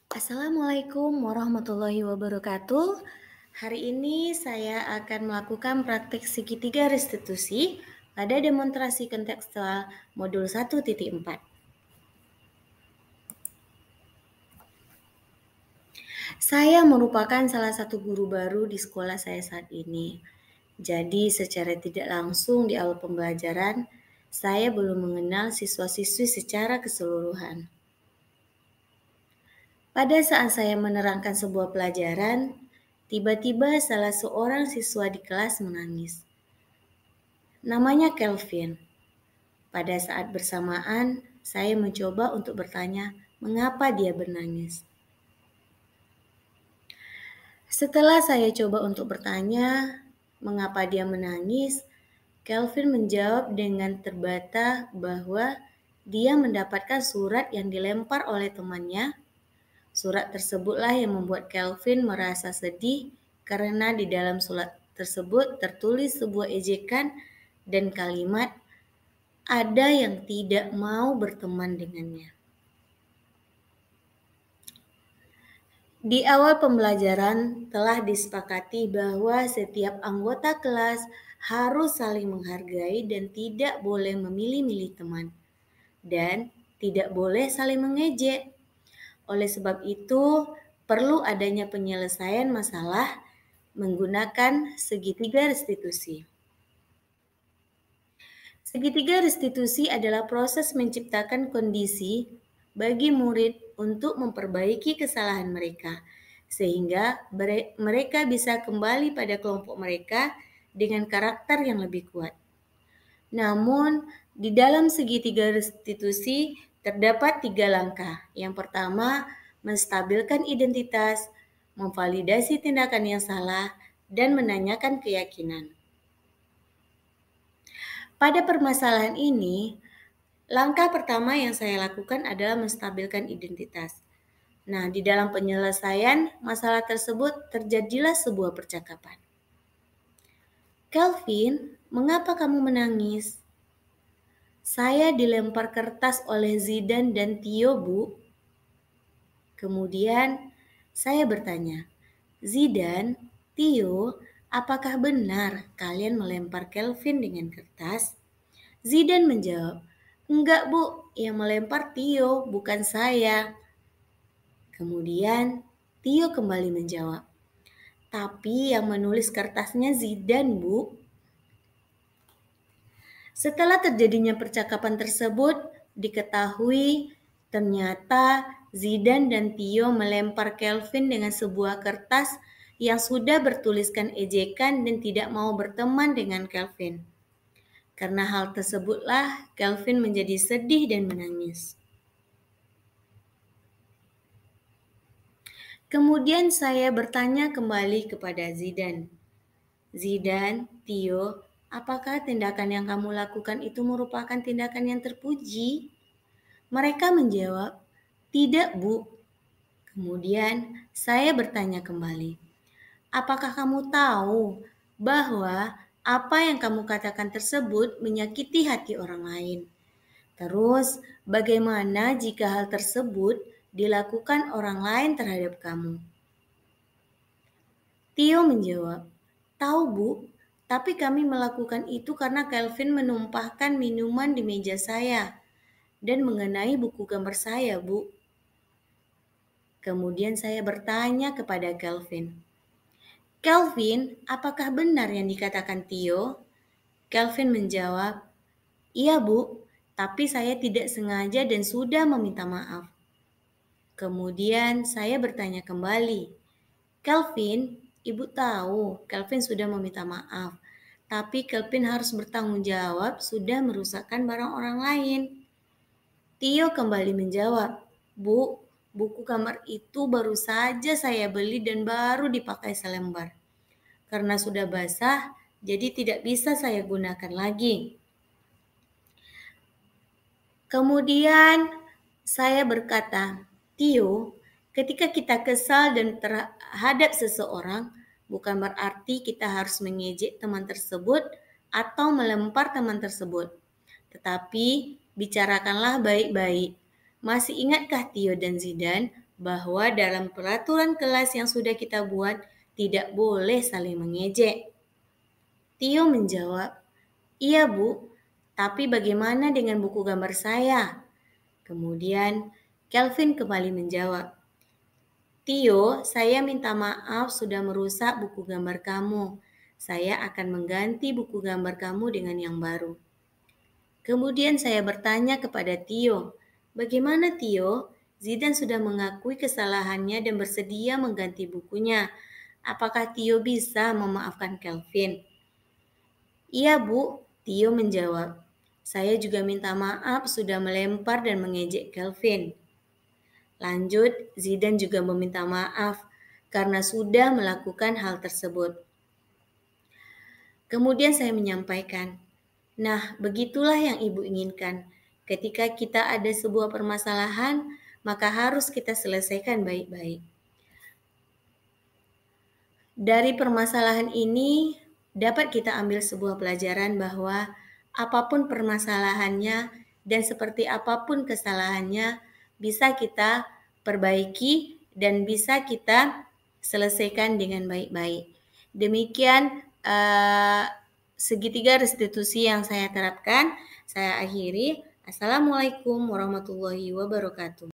Assalamualaikum warahmatullahi wabarakatuh. Hari ini saya akan melakukan praktik segitiga restitusi pada demonstrasi kontekstual modul 1.4. Saya merupakan salah satu guru baru di sekolah saya saat ini. Jadi secara tidak langsung di awal pembelajaran, saya belum mengenal siswa-siswi secara keseluruhan. Pada saat saya menerangkan sebuah pelajaran, tiba-tiba salah seorang siswa di kelas menangis. Namanya Kelvin. Pada saat bersamaan, saya mencoba untuk bertanya mengapa dia menangis. Setelah saya coba untuk bertanya mengapa dia menangis, Kelvin menjawab dengan terbata bahwa dia mendapatkan surat yang dilempar oleh temannya. Surat tersebutlah yang membuat Kelvin merasa sedih karena di dalam surat tersebut tertulis sebuah ejekan dan kalimat ada yang tidak mau berteman dengannya. Di awal pembelajaran telah disepakati bahwa setiap anggota kelas harus saling menghargai dan tidak boleh memilih-milih teman, dan tidak boleh saling mengejek. Oleh sebab itu, perlu adanya penyelesaian masalah menggunakan segitiga restitusi. Segitiga restitusi adalah proses menciptakan kondisi bagi murid untuk memperbaiki kesalahan mereka, sehingga mereka bisa kembali pada kelompok mereka dengan karakter yang lebih kuat. Namun, di dalam segitiga restitusi terdapat 3 langkah. Yang pertama, menstabilkan identitas, memvalidasi tindakan yang salah, dan menanyakan keyakinan. Pada permasalahan ini, langkah pertama yang saya lakukan adalah menstabilkan identitas. Nah, di dalam penyelesaian masalah tersebut terjadilah sebuah percakapan. Kelvin, mengapa kamu menangis? Saya dilempar kertas oleh Zidane dan Tio, Bu. Kemudian saya bertanya, Zidane, Tio, apakah benar kalian melempar Kelvin dengan kertas? Zidane menjawab, enggak Bu, yang melempar Tio, bukan saya. Kemudian Tio kembali menjawab, tapi yang menulis kertasnya Zidane, Bu. Setelah terjadinya percakapan tersebut, diketahui ternyata Zidane dan Tio melempar Kelvin dengan sebuah kertas yang sudah bertuliskan ejekan dan tidak mau berteman dengan Kelvin. Karena hal tersebutlah Kelvin menjadi sedih dan menangis. Kemudian saya bertanya kembali kepada Zidane. Zidane, Tio, apakah tindakan yang kamu lakukan itu merupakan tindakan yang terpuji? Mereka menjawab, tidak Bu. Kemudian saya bertanya kembali, apakah kamu tahu bahwa apa yang kamu katakan tersebut menyakiti hati orang lain? Terus, bagaimana jika hal tersebut dilakukan orang lain terhadap kamu? Tio menjawab, tahu Bu, tapi kami melakukan itu karena Kelvin menumpahkan minuman di meja saya dan mengenai buku gambar saya, Bu. Kemudian saya bertanya kepada Kelvin, Kelvin, apakah benar yang dikatakan Tio? Kelvin menjawab, iya Bu, tapi saya tidak sengaja dan sudah meminta maaf. Kemudian saya bertanya kembali, Kelvin, Ibu tahu Kelvin sudah meminta maaf, tapi Kelvin harus bertanggung jawab sudah merusakkan barang orang lain. Tio kembali menjawab, Bu, buku gambar itu baru saja saya beli dan baru dipakai selembar. Karena sudah basah, jadi tidak bisa saya gunakan lagi. Kemudian saya berkata, Tio, ketika kita kesal dan terhadap seseorang, bukan berarti kita harus mengejek teman tersebut atau melempar teman tersebut. Tetapi bicarakanlah baik-baik. Masih ingatkah Tio dan Zidane bahwa dalam peraturan kelas yang sudah kita buat tidak boleh saling mengejek. Tio menjawab, "Iya, Bu, tapi bagaimana dengan buku gambar saya?" Kemudian Kelvin kembali menjawab, "Tio, saya minta maaf sudah merusak buku gambar kamu. Saya akan mengganti buku gambar kamu dengan yang baru." Kemudian saya bertanya kepada Tio, "Bagaimana Tio? Zidan sudah mengakui kesalahannya dan bersedia mengganti bukunya. Apakah Tio bisa memaafkan Kelvin?" "Iya, Bu," Tio menjawab. "Saya juga minta maaf sudah melempar dan mengejek Kelvin." Lanjut, Zidan juga meminta maaf karena sudah melakukan hal tersebut. Kemudian saya menyampaikan, "Nah, begitulah yang Ibu inginkan. Ketika kita ada sebuah permasalahan, maka harus kita selesaikan baik-baik." Dari permasalahan ini dapat kita ambil sebuah pelajaran bahwa apapun permasalahannya dan seperti apapun kesalahannya bisa kita perbaiki dan bisa kita selesaikan dengan baik-baik. Demikian segitiga restitusi yang saya terapkan. Saya akhiri. Assalamualaikum warahmatullahi wabarakatuh.